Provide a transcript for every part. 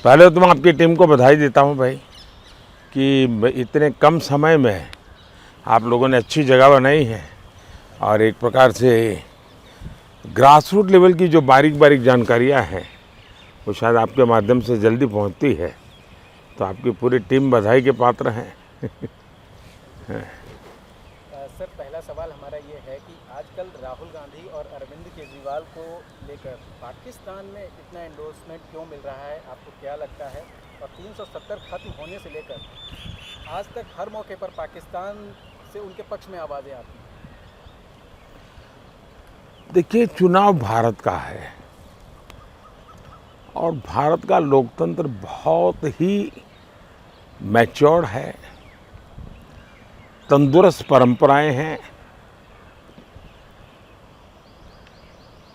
पहले तो मैं आपकी टीम को बधाई देता हूं भाई कि इतने कम समय में आप लोगों ने अच्छी जगह बनाई है और एक प्रकार से ग्रास रूट लेवल की जो बारीक बारीक जानकारियां हैं वो शायद आपके माध्यम से जल्दी पहुंचती है, तो आपकी पूरी टीम बधाई के पात्र हैं। सर, पहला सवाल हमारा ये है कि आजकल राहुल गांधी और अरविंद केजरीवाल को लेकर पाकिस्तान में इतना एंडोर्समेंट क्यों मिल रहा है, आपको क्या लगता है? और 370 खत्म होने से लेकर आज तक हर मौके पर पाकिस्तान से उनके पक्ष में आवाज़ें आती हैं। देखिए, चुनाव भारत का है और भारत का लोकतंत्र बहुत ही मैच्योर्ड है, तंदुरुस्त परंपराएं हैं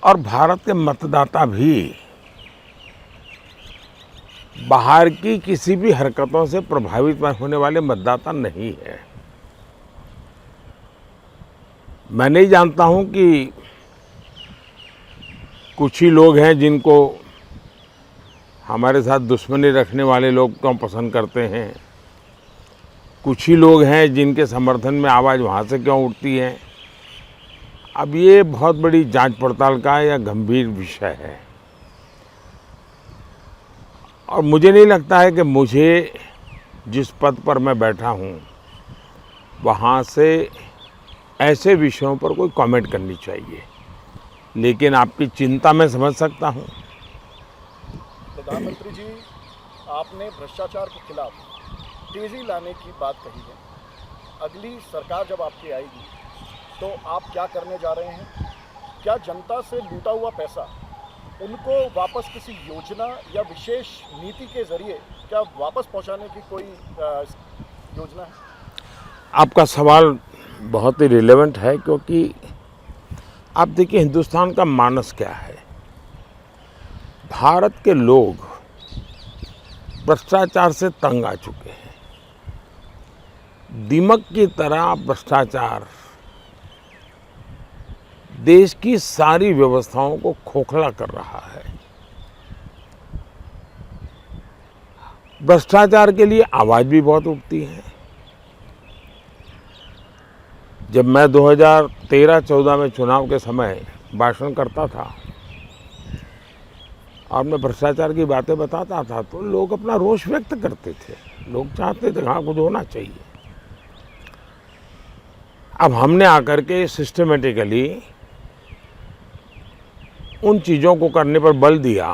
और भारत के मतदाता भी बाहर की किसी भी हरकतों से प्रभावित होने वाले मतदाता नहीं है। मैं नहीं जानता हूं कि कुछ ही लोग हैं जिनको हमारे साथ दुश्मनी रखने वाले लोग क्यों पसंद करते हैं, कुछ ही लोग हैं जिनके समर्थन में आवाज़ वहाँ से क्यों उठती है। अब ये बहुत बड़ी जांच पड़ताल का या गंभीर विषय है और मुझे नहीं लगता है कि मुझे जिस पद पर मैं बैठा हूँ वहाँ से ऐसे विषयों पर कोई कमेंट करनी चाहिए, लेकिन आपकी चिंता मैं समझ सकता हूँ। प्रधानमंत्री जी, आपने भ्रष्टाचार के खिलाफ तेजी लाने की बात कही है। अगली सरकार जब आपकी आएगी तो आप क्या करने जा रहे हैं? क्या जनता से लूटा हुआ पैसा उनको वापस किसी योजना या विशेष नीति के जरिए क्या वापस पहुंचाने की कोई योजना है? आपका सवाल बहुत ही रिलेवेंट है, क्योंकि आप देखिए हिंदुस्तान का मानस क्या है। भारत के लोग भ्रष्टाचार से तंग आ चुके हैं। दीमक की तरह भ्रष्टाचार देश की सारी व्यवस्थाओं को खोखला कर रहा है। भ्रष्टाचार के लिए आवाज भी बहुत उठती है। जब मैं 2013-14 में चुनाव के समय भाषण करता था और मैं भ्रष्टाचार की बातें बताता था तो लोग अपना रोष व्यक्त करते थे, लोग चाहते थे हाँ कुछ होना चाहिए। अब हमने आकर के सिस्टमेटिकली उन चीज़ों को करने पर बल दिया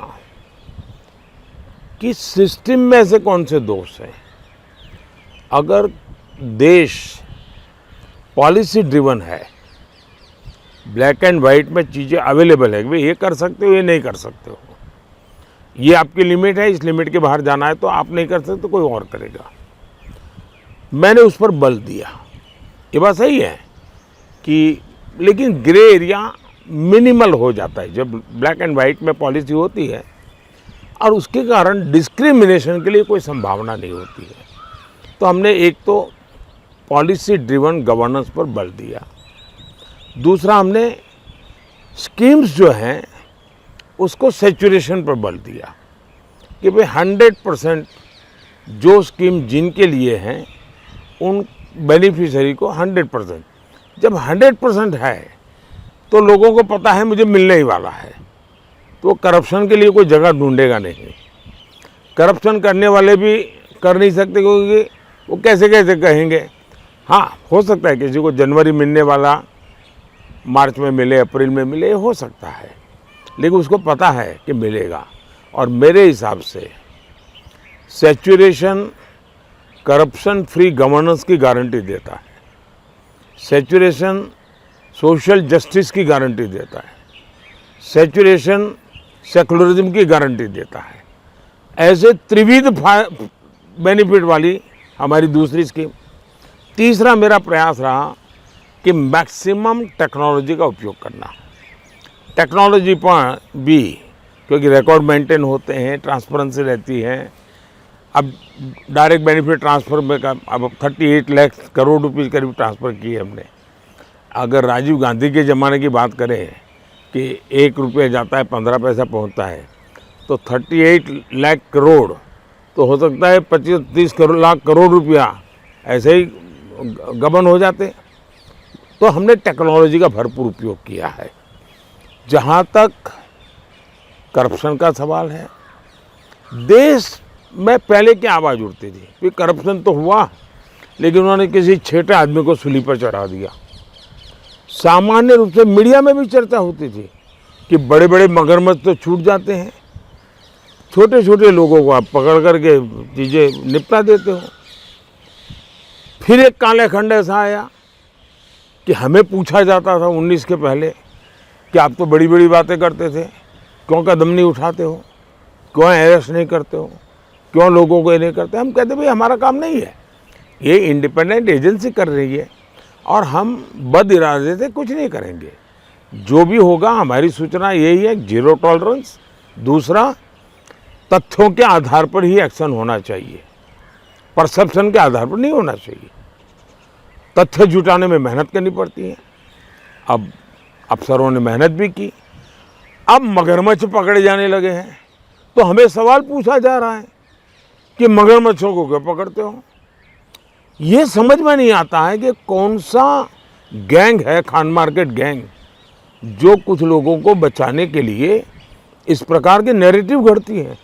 कि सिस्टम में से कौन से दोष हैं। अगर देश पॉलिसी ड्रिवन है, ब्लैक एंड वाइट में चीज़ें अवेलेबल है, भाई ये कर सकते हो ये नहीं कर सकते हो, ये आपकी लिमिट है, इस लिमिट के बाहर जाना है तो आप नहीं कर सकते तो कोई और करेगा। मैंने उस पर बल दिया। ये बात सही है कि लेकिन ग्रे एरिया मिनिमल हो जाता है जब ब्लैक एंड वाइट में पॉलिसी होती है और उसके कारण डिस्क्रिमिनेशन के लिए कोई संभावना नहीं होती है। तो हमने एक तो पॉलिसी ड्रिवन गवर्नेंस पर बल दिया, दूसरा हमने स्कीम्स जो हैं उसको सैचुरेशन पर बल दिया कि भाई 100% जो स्कीम जिनके लिए हैं उन बेनिफिशियरी को 100%, जब 100% है तो लोगों को पता है मुझे मिलने ही वाला है, तो करप्शन के लिए कोई जगह ढूंढेगा नहीं। करप्शन करने वाले भी कर नहीं सकते क्योंकि वो कैसे कैसे कहेंगे। हाँ, हो सकता है किसी को जनवरी मिलने वाला मार्च में मिले, अप्रैल में मिले, हो सकता है, लेकिन उसको पता है कि मिलेगा। और मेरे हिसाब से सैचुरेशन करप्शन फ्री गवर्नेंस की गारंटी देता है, सैचुरेशन सोशल जस्टिस की गारंटी देता है, सैचुरेशन सेकुलरिज्म की गारंटी देता है। ऐसे त्रिविध बेनिफिट वाली हमारी दूसरी स्कीम। तीसरा मेरा प्रयास रहा कि मैक्सिमम टेक्नोलॉजी का उपयोग करना। टेक्नोलॉजी पर भी, क्योंकि रिकॉर्ड मेंटेन होते हैं, ट्रांसपेरेंसी रहती है। अब डायरेक्ट बेनिफिट ट्रांसफ़र में का अब 38 लाख करोड़ रुपये करीब ट्रांसफ़र किए हमने। अगर राजीव गांधी के ज़माने की बात करें कि 1 रुपये जाता है 15 पैसा पहुंचता है, तो 38 लाख करोड़ तो हो सकता है 25-30 लाख करोड़ रुपया ऐसे ही गबन हो जाते। तो हमने टेक्नोलॉजी का भरपूर उपयोग किया है। जहाँ तक करप्शन का सवाल है, देश में पहले क्या आवाज़ उठती थी कि करप्शन तो हुआ, लेकिन उन्होंने किसी छेटे आदमी को सूली पर चढ़ा दिया। सामान्य रूप से मीडिया में भी चर्चा होती थी कि बड़े बड़े मगरमच्छ तो छूट जाते हैं, छोटे छोटे लोगों को आप पकड़ करके चीज़ें निपटा देते हो। फिर एक काले खंड ऐसा आया कि हमें पूछा जाता था 19 के पहले कि आप तो बड़ी बड़ी बातें करते थे, क्यों कदम नहीं उठाते हो, क्यों अरेस्ट नहीं करते हो, क्यों लोगों को ये नहीं करते। हम कहते भाई हमारा काम नहीं है, ये इंडिपेंडेंट एजेंसी कर रही है और हम बद इरादे से कुछ नहीं करेंगे। जो भी होगा हमारी सूचना यही है, जीरो टॉलरेंस। दूसरा, तथ्यों के आधार पर ही एक्शन होना चाहिए, परसेप्शन के आधार पर नहीं होना चाहिए। तथ्य जुटाने में मेहनत करनी पड़ती है। अब अफसरों ने मेहनत भी की, अब मगरमच्छ पकड़े जाने लगे हैं तो हमें सवाल पूछा जा रहा है कि मगरमच्छों को क्यों पकड़ते हो। ये समझ में नहीं आता है कि कौन सा गैंग है, खान मार्केट गैंग, जो कुछ लोगों को बचाने के लिए इस प्रकार के नैरेटिव घड़ती है।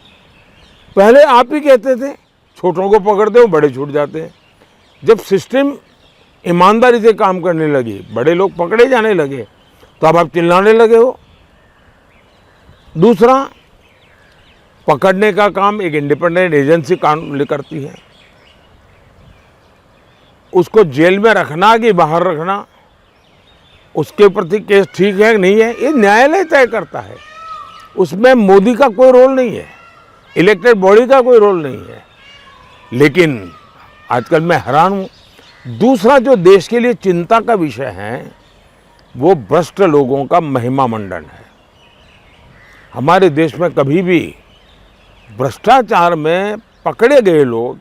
पहले आप ही कहते थे छोटों को पकड़ते हो, बड़े छूट जाते हैं। जब सिस्टम ईमानदारी से काम करने लगी, बड़े लोग पकड़े जाने लगे, तो अब आप चिल्लाने लगे हो। दूसरा, पकड़ने का काम एक इंडिपेंडेंट एजेंसी काम करती है। उसको जेल में रखना कि बाहर रखना, उसके प्रति केस ठीक है कि नहीं है, ये न्यायालय तय करता है। उसमें मोदी का कोई रोल नहीं है, इलेक्टेड बॉडी का कोई रोल नहीं है। लेकिन आजकल मैं हैरान हूँ। दूसरा जो देश के लिए चिंता का विषय है वो भ्रष्ट लोगों का महिमा मंडन है। हमारे देश में कभी भी भ्रष्टाचार में पकड़े गए लोग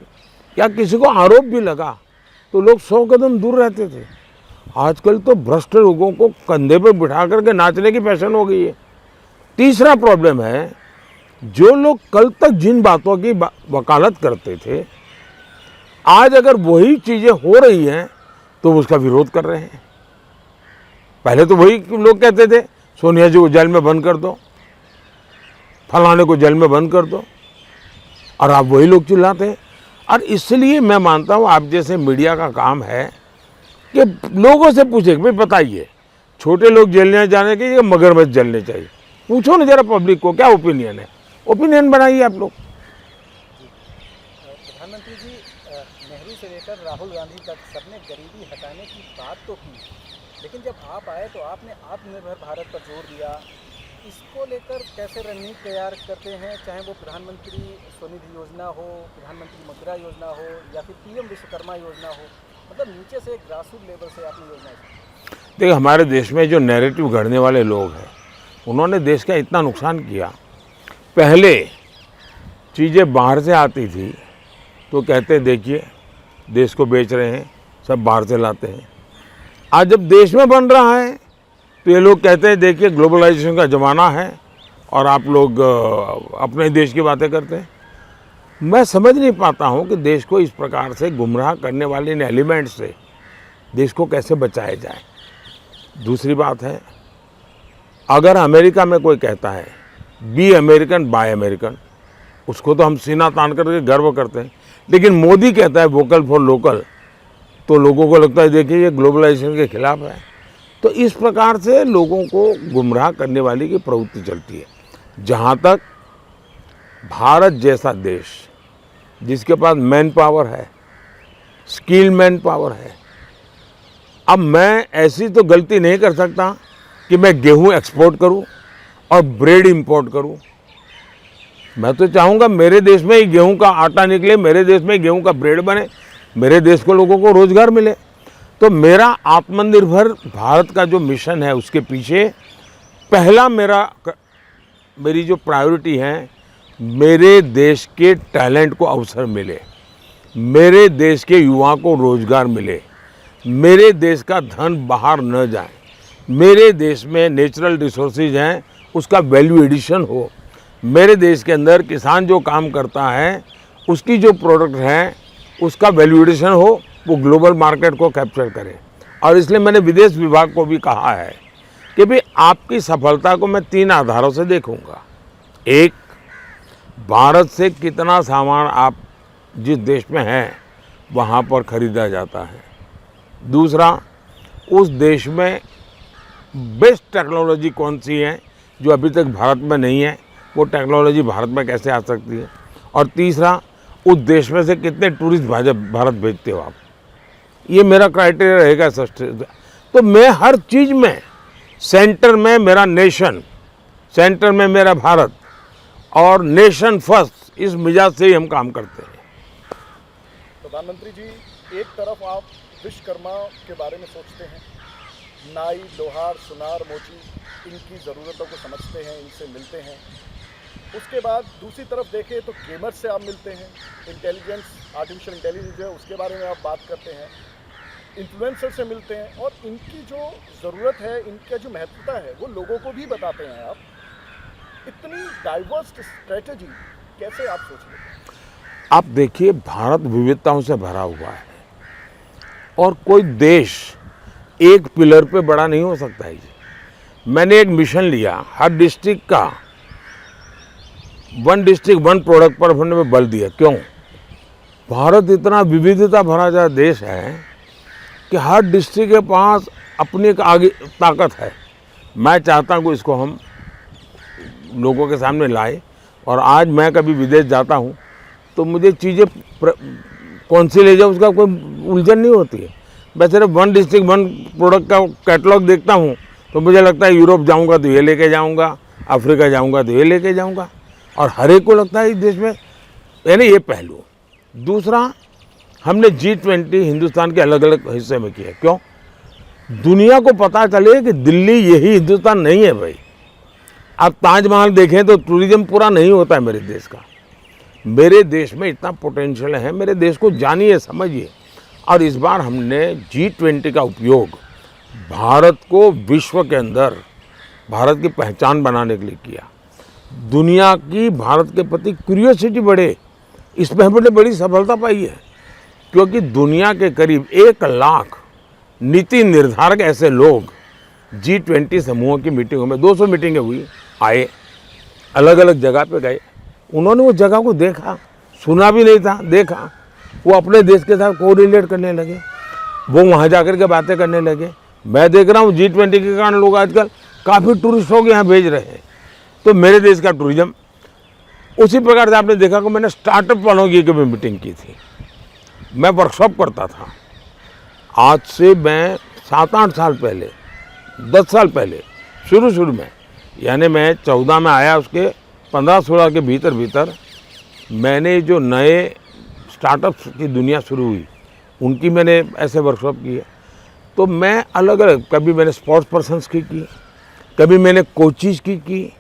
या किसी को आरोप भी लगा तो लोग 100 कदम दूर रहते थे। आजकल तो भ्रष्ट लोगों को कंधे पर बिठा करके नाचने की फैशन हो गई है। तीसरा प्रॉब्लम है, जो लोग कल तक जिन बातों की वकालत करते थे, आज अगर वही चीज़ें हो रही हैं तो उसका विरोध कर रहे हैं। पहले तो वही लोग कहते थे सोनिया जी को जेल में बंद कर दो, फलाने को जेल में बंद कर दो, और आप वही लोग चिल्लाते हैं। और इसलिए मैं मानता हूँ आप जैसे मीडिया का काम है कि लोगों से पूछे भाई बताइए, छोटे लोग जेल जाने के या मगरमच्छ जलने चाहिए? पूछो ना जरा पब्लिक को क्या ओपिनियन है, ओपिनियन बनाइए आप लोग। प्रधानमंत्री जी, नेहरू से लेकर राहुल गांधी तक सबने गरीबी हटाने की बात तो की, लेकिन जब आप आए तो आपने आत्मनिर्भर भारत पर जोर दिया। इसको लेकर कैसे रणनीति तैयार करते हैं, चाहे वो प्रधानमंत्री स्वनिधि योजना हो, प्रधानमंत्री मुद्रा योजना हो या फिर पीएम विश्वकर्मा योजना हो, मतलब नीचे से ग्रासरूट लेवल से आपने योजना। देखिए, हमारे देश में जो नैरेटिव गढ़ने वाले लोग हैं उन्होंने देश का इतना नुकसान किया। पहले चीज़ें बाहर से आती थी तो कहते देखिए देश को बेच रहे हैं, सब बाहर से लाते हैं। आज जब देश में बन रहा है तो ये लोग कहते हैं देखिए ग्लोबलाइजेशन का ज़माना है और आप लोग अपने देश की बातें करते हैं। मैं समझ नहीं पाता हूँ कि देश को इस प्रकार से गुमराह करने वाले इन एलिमेंट से देश को कैसे बचाया जाए। दूसरी बात है, अगर अमेरिका में कोई कहता है बी अमेरिकन बाय अमेरिकन, उसको तो हम सीना तान करके गर्व करते हैं, लेकिन मोदी कहता है वोकल फॉर लोकल, तो लोगों को लगता है देखिए ये ग्लोबलाइजेशन के खिलाफ है। तो इस प्रकार से लोगों को गुमराह करने वाली की प्रवृत्ति चलती है। जहाँ तक भारत जैसा देश जिसके पास मैन पावर है, स्किल मैन पावर है, अब मैं ऐसी तो गलती नहीं कर सकता कि मैं गेहूं एक्सपोर्ट करूं और ब्रेड इंपोर्ट करूं। मैं तो चाहूँगा मेरे देश में ही गेहूं का आटा निकले, मेरे देश में गेहूं का ब्रेड बने, मेरे देश को लोगों को रोजगार मिले। तो मेरा आत्मनिर्भर भारत का जो मिशन है उसके पीछे पहला मेरी जो प्रायोरिटी है, मेरे देश के टैलेंट को अवसर मिले, मेरे देश के युवा को रोजगार मिले, मेरे देश का धन बाहर न जाए, मेरे देश में नेचुरल रिसोर्सेज हैं उसका वैल्यू एडिशन हो, मेरे देश के अंदर किसान जो काम करता है उसकी जो प्रोडक्ट है उसका वैल्यूएशन हो, वो ग्लोबल मार्केट को कैप्चर करे। और इसलिए मैंने विदेश विभाग को भी कहा है कि भाई आपकी सफलता को मैं 3 आधारों से देखूंगा। एक, भारत से कितना सामान आप जिस देश में हैं वहाँ पर खरीदा जाता है। दूसरा, उस देश में बेस्ट टेक्नोलॉजी कौन सी है जो अभी तक भारत में नहीं है, वो टेक्नोलॉजी भारत में कैसे आ सकती है। और तीसरा, उस देश में से कितने टूरिस्ट भारत भेजते हो आप। ये मेरा क्राइटेरिया रहेगा सस्टेन। तो मैं हर चीज़ में सेंटर में मेरा नेशन, सेंटर में मेरा भारत और नेशन फर्स्ट, इस मिजाज से ही हम काम करते हैं। प्रधानमंत्री जी, एक तरफ आप विश्वकर्मा के बारे में सोचते हैं, नाई, लोहार, सुनार, मोची, इनकी ज़रूरतों को समझते हैं, इनसे मिलते हैं। उसके बाद दूसरी तरफ देखें तो गेमर्स से आप मिलते हैं, इंटेलिजेंस, आर्टिफिशियल इंटेलिजेंस है उसके बारे में आप बात करते हैं, इन्फ्लुएंसर से मिलते हैं और इनकी जो ज़रूरत है, इनका जो महत्वता है वो लोगों को भी बताते हैं आप। इतनी डाइवर्स स्ट्रेटजी कैसे आप सोच लेते हैं? आप देखिए, भारत विविधताओं से भरा हुआ है और कोई देश एक पिलर पे बड़ा नहीं हो सकता है। मैंने एक मिशन लिया, हर डिस्ट्रिक्ट का 1 डिस्ट्रिक्ट 1 प्रोडक्ट पर हमने बल दिया। क्यों? भारत इतना विविधता भरा देश है कि हर डिस्ट्रिक्ट के पास अपनी एक आगे ताकत है। मैं चाहता हूँ इसको हम लोगों के सामने लाए। और आज मैं कभी विदेश जाता हूँ तो मुझे चीज़ें कौन सी ले जाओ उसका कोई उलझन नहीं होती है। मैं सिर्फ 1 डिस्ट्रिक्ट 1 प्रोडक्ट का कैटलॉग देखता हूँ तो मुझे लगता है यूरोप जाऊँगा तो ये लेके जाऊँगा, अफ्रीका जाऊँगा तो ये लेके जाऊँगा, और हर एक को लगता है इस देश में, यानी ये पहलू। दूसरा, हमने G20 हिंदुस्तान के अलग अलग हिस्से में किया। क्यों? दुनिया को पता चले कि दिल्ली यही हिंदुस्तान नहीं है भाई। आप ताजमहल देखें तो टूरिज्म पूरा नहीं होता है मेरे देश का। मेरे देश में इतना पोटेंशियल है, मेरे देश को जानिए, समझिए। और इस बार हमने G20 का उपयोग भारत को विश्व के अंदर भारत की पहचान बनाने के लिए किया। दुनिया की भारत के प्रति क्यूरियोसिटी बढ़े, इसमें हमने बड़ी सफलता पाई है। क्योंकि दुनिया के करीब 1 लाख नीति निर्धारक ऐसे लोग G20 समूहों की मीटिंगों में, 200 मीटिंगें हुई, आए, अलग अलग जगह पे गए। उन्होंने वो जगह को देखा, सुना भी नहीं था, देखा। वो अपने देश के साथ कोरिलेट करने लगे, वो वहाँ जाकर के बातें करने लगे। मैं देख रहा हूँ G20 के कारण लोग आजकल काफ़ी टूरिस्टों को यहाँ भेज रहे हैं। तो मेरे देश का टूरिज्म उसी प्रकार से आपने देखा कि मैंने स्टार्टअप वालों की कभी मीटिंग की थी, मैं वर्कशॉप करता था। आज से मैं 7-8 साल पहले, 10 साल पहले शुरू में, यानी मैं 14 में आया, उसके 15-16 के भीतर मैंने जो नए स्टार्टअप्स की दुनिया शुरू हुई उनकी मैंने ऐसे वर्कशॉप की है। तो मैं अलग अलग, कभी मैंने स्पोर्ट्स पर्सन्स की, कभी मैंने कोचिज की।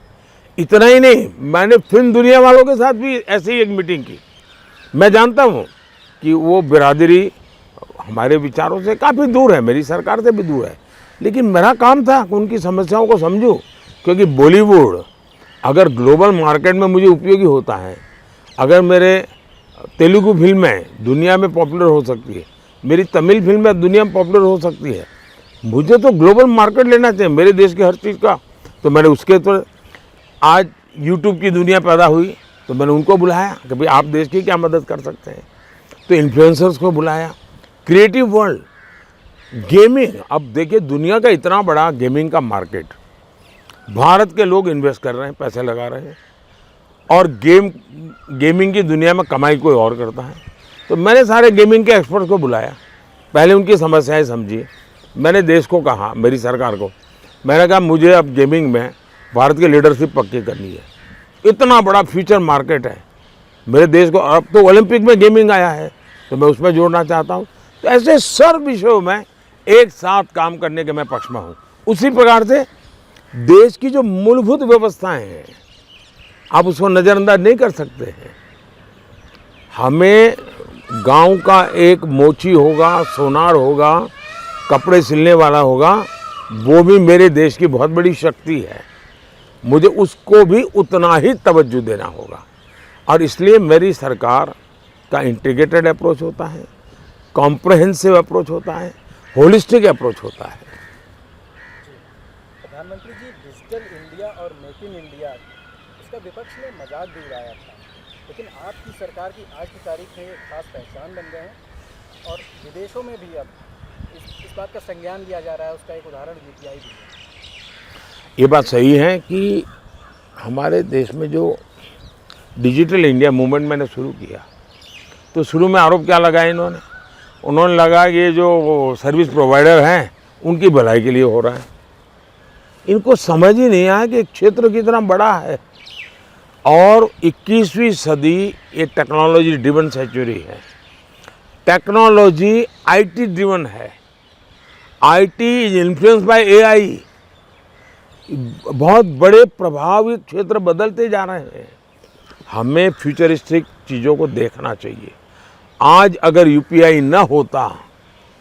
इतना ही नहीं, मैंने फिल्म दुनिया वालों के साथ भी ऐसे ही एक मीटिंग की। मैं जानता हूँ कि वो बिरादरी हमारे विचारों से काफ़ी दूर है, मेरी सरकार से भी दूर है, लेकिन मेरा काम था कि उनकी समस्याओं को समझूं। क्योंकि बॉलीवुड अगर ग्लोबल मार्केट में मुझे उपयोगी होता है, अगर मेरे तेलुगु फिल्में दुनिया में पॉपुलर हो सकती है, मेरी तमिल फिल्में दुनिया में पॉपुलर हो सकती है, मुझे तो ग्लोबल मार्केट लेना चाहिए मेरे देश की हर चीज़ का। तो मैंने उसके तो आज यूट्यूब की दुनिया पैदा हुई, तो मैंने उनको बुलाया कि भाई आप देश की क्या मदद कर सकते हैं। तो इन्फ्लुएंसर्स को बुलाया, क्रिएटिव वर्ल्ड, गेमिंग। अब देखिए, दुनिया का इतना बड़ा गेमिंग का मार्केट, भारत के लोग इन्वेस्ट कर रहे हैं, पैसे लगा रहे हैं, और गेमिंग की दुनिया में कमाई कोई और करता है। तो मैंने सारे गेमिंग के एक्सपर्ट्स को बुलाया, पहले उनकी समस्याएं समझी। मैंने देश को कहा, मेरी सरकार को, मैंने कहा मुझे अब गेमिंग में भारत की लीडरशिप पक्की करनी है। इतना बड़ा फ्यूचर मार्केट है मेरे देश को। अब तो ओलंपिक में गेमिंग आया है, तो मैं उसमें जोड़ना चाहता हूँ। तो ऐसे सर्व विषयों में एक साथ काम करने के मैं पक्ष में हूँ। उसी प्रकार से देश की जो मूलभूत व्यवस्थाएं हैं, आप उसको नज़रअंदाज नहीं कर सकते हैं। हमें गांव का एक मोची होगा, सोनार होगा, कपड़े सिलने वाला होगा, वो भी मेरे देश की बहुत बड़ी शक्ति है। मुझे उसको भी उतना ही तवज्जो देना होगा। और इसलिए मेरी सरकार का इंटीग्रेटेड अप्रोच होता है, कॉम्प्रहेंसिव अप्रोच होता है, होलिस्टिक अप्रोच होता है। प्रधानमंत्री जी, डिजिटल इंडिया और मेक इन इंडिया इसका विपक्ष ने मजाक भी उड़ाया था, लेकिन आपकी सरकार की आज की तारीख में खास पहचान बन गए हैं और विदेशों में भी अब इस बात का संज्ञान लिया जा रहा है। उसका एक उदाहरण यूपीआई भी है। ये बात सही है कि हमारे देश में जो डिजिटल इंडिया मूवमेंट मैंने शुरू किया, तो शुरू में आरोप क्या लगाया उन्होंने लगा कि ये जो सर्विस प्रोवाइडर हैं उनकी भलाई के लिए हो रहा है। इनको समझ ही नहीं आया कि क्षेत्र कितना बड़ा है और 21वीं सदी ये टेक्नोलॉजी ड्रिवन सेंचुरी है। टेक्नोलॉजी आईटी ड्रिवन है। IT is influence by AI. बहुत बड़े प्रभावित क्षेत्र बदलते जा रहे हैं। हमें फ्यूचरिस्टिक चीज़ों को देखना चाहिए। आज अगर यूपीआई न होता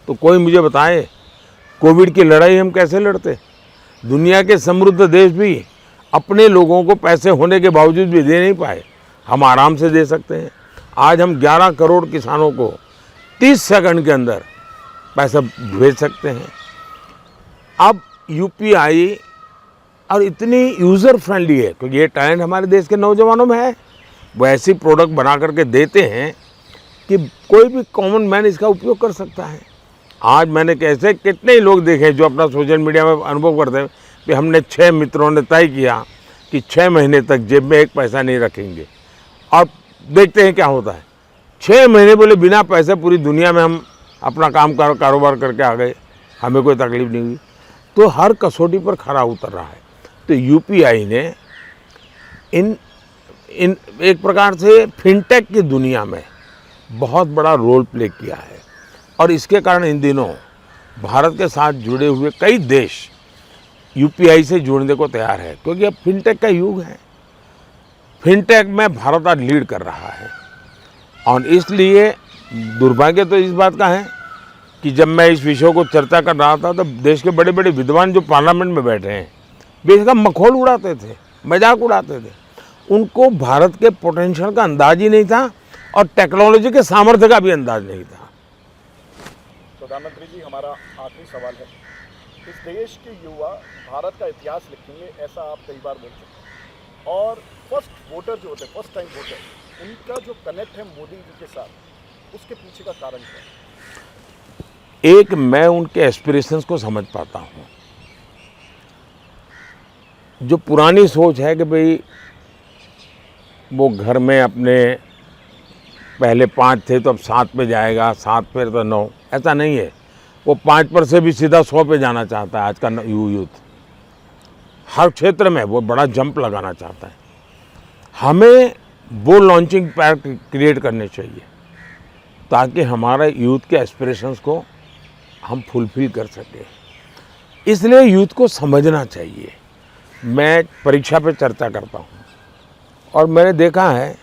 तो कोई मुझे बताए कोविड की लड़ाई हम कैसे लड़ते। दुनिया के समृद्ध देश भी अपने लोगों को पैसे होने के बावजूद भी दे नहीं पाए, हम आराम से दे सकते हैं। आज हम 11 करोड़ किसानों को 30 सेकंड के अंदर पैसा भेज सकते हैं। अब यूपीआई और इतनी यूज़र फ्रेंडली है क्योंकि ये टैलेंट हमारे देश के नौजवानों में है। वो ऐसी प्रोडक्ट बना करके देते हैं कि कोई भी कॉमन मैन इसका उपयोग कर सकता है। आज मैंने कैसे कितने ही लोग देखे जो अपना सोशल मीडिया में अनुभव करते हैं कि हमने 6 मित्रों ने तय किया कि 6 महीने तक जेब में एक पैसा नहीं रखेंगे और देखते हैं क्या होता है। 6 महीने बोले बिना पैसे पूरी दुनिया में हम अपना कारोबार करके आ गए, हमें कोई तकलीफ नहीं हुई। तो हर कसौटी पर खरा उतर रहा है। तो यूपीआई ने इन एक प्रकार से फिनटेक की दुनिया में बहुत बड़ा रोल प्ले किया है और इसके कारण इन दिनों भारत के साथ जुड़े हुए कई देश यूपीआई से जुड़ने को तैयार है क्योंकि अब फिनटेक का युग है। फिनटेक में भारत आज लीड कर रहा है और इसलिए दुर्भाग्य तो इस बात का है कि जब मैं इस विषय को चर्चा कर रहा था तो देश के बड़े बड़े विद्वान जो पार्लियामेंट में बैठे हैं वे इसका मखौल उड़ाते थे, मजाक उड़ाते थे। उनको भारत के पोटेंशियल का अंदाज ही नहीं था और टेक्नोलॉजी के सामर्थ्य का भी अंदाज नहीं था। प्रधानमंत्री जी, हमारा आखिरी सवाल है, इस देश के युवा भारत का इतिहास लिखेंगे ऐसा आप कई बार बोल चुके हैं और फर्स्ट वोटर जो होते हैं, फर्स्ट टाइम वोटर, उनका जो कनेक्ट है मोदी जी के साथ, उसके पीछे का कारण क्या है? एक, मैं उनके एस्पिरेशंस को समझ पाता हूँ। जो पुरानी सोच है कि भाई वो घर में अपने पहले 5 थे तो अब 7 पे जाएगा, 7 पे तो 9, ऐसा नहीं है। वो 5 पर से भी सीधा 100 पे जाना चाहता है। आज का यूथ हर क्षेत्र में वो बड़ा जंप लगाना चाहता है। हमें वो लॉन्चिंग पैड क्रिएट करने चाहिए ताकि हमारा यूथ के एस्पिरेशंस को हम फुलफिल कर सकें। इसलिए यूथ को समझना चाहिए। मैं परीक्षा पे चर्चा करता हूँ और मैंने देखा है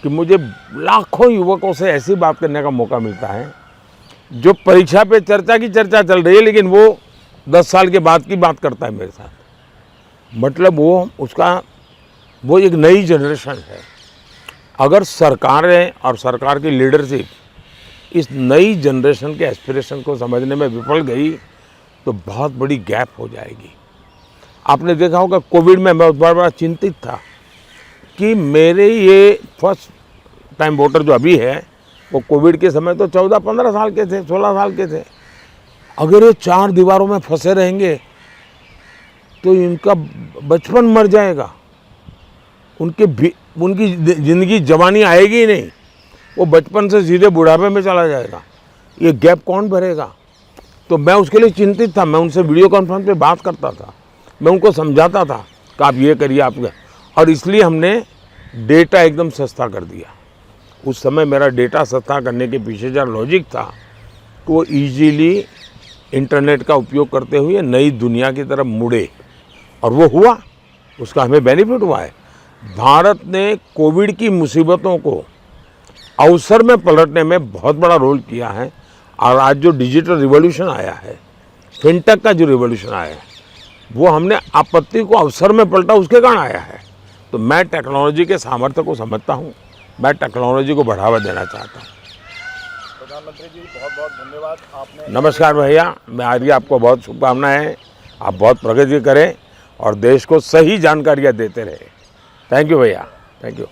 कि मुझे लाखों युवकों से ऐसी बात करने का मौका मिलता है जो परीक्षा पे चर्चा की चर्चा चल रही है लेकिन वो 10 साल के बाद की बात करता है मेरे साथ। मतलब वो एक नई जनरेशन है। अगर सरकारें और सरकार की लीडरशिप इस नई जनरेशन के एस्पिरेशन को समझने में विफल गई तो बहुत बड़ी गैप हो जाएगी। आपने देखा होगा कोविड में मैं बड़ा चिंतित था कि मेरे ये फर्स्ट टाइम वोटर जो अभी है वो कोविड के समय तो 14-15 साल के थे, 16 साल के थे। अगर ये 4 दीवारों में फंसे रहेंगे तो इनका बचपन मर जाएगा, उनकी ज़िंदगी जवानी आएगी ही नहीं, वो बचपन से सीधे बुढ़ापे में चला जाएगा। ये गैप कौन भरेगा? तो मैं उसके लिए चिंतित था। मैं उनसे वीडियो कॉन्फ्रेंस पे बात करता था, मैं उनको समझाता था कि आप ये करिए, आप। और इसलिए हमने डेटा एकदम सस्ता कर दिया। उस समय मेरा डेटा सस्ता करने के पीछे जो लॉजिक था कि वो ईजीली इंटरनेट का उपयोग करते हुए नई दुनिया की तरफ मुड़े और वो हुआ, उसका हमें बेनिफिट हुआ है। भारत ने कोविड की मुसीबतों को अवसर में पलटने में बहुत बड़ा रोल किया है और आज जो डिजिटल रिवॉल्यूशन आया है, फिनटेक का जो रिवॉल्यूशन आया है, वो हमने आपत्ति को अवसर में पलटा, उसके कारण आया है। तो मैं टेक्नोलॉजी के सामर्थ्य को समझता हूँ, मैं टेक्नोलॉजी को बढ़ावा देना चाहता हूँ। प्रधानमंत्री जी बहुत बहुत धन्यवाद आपने। नमस्कार भैया, मैं आर्य आपको बहुत शुभकामनाएं। आप बहुत प्रगति करें और देश को सही जानकारियाँ देते रहे। थैंक यू भैया, थैंक यू।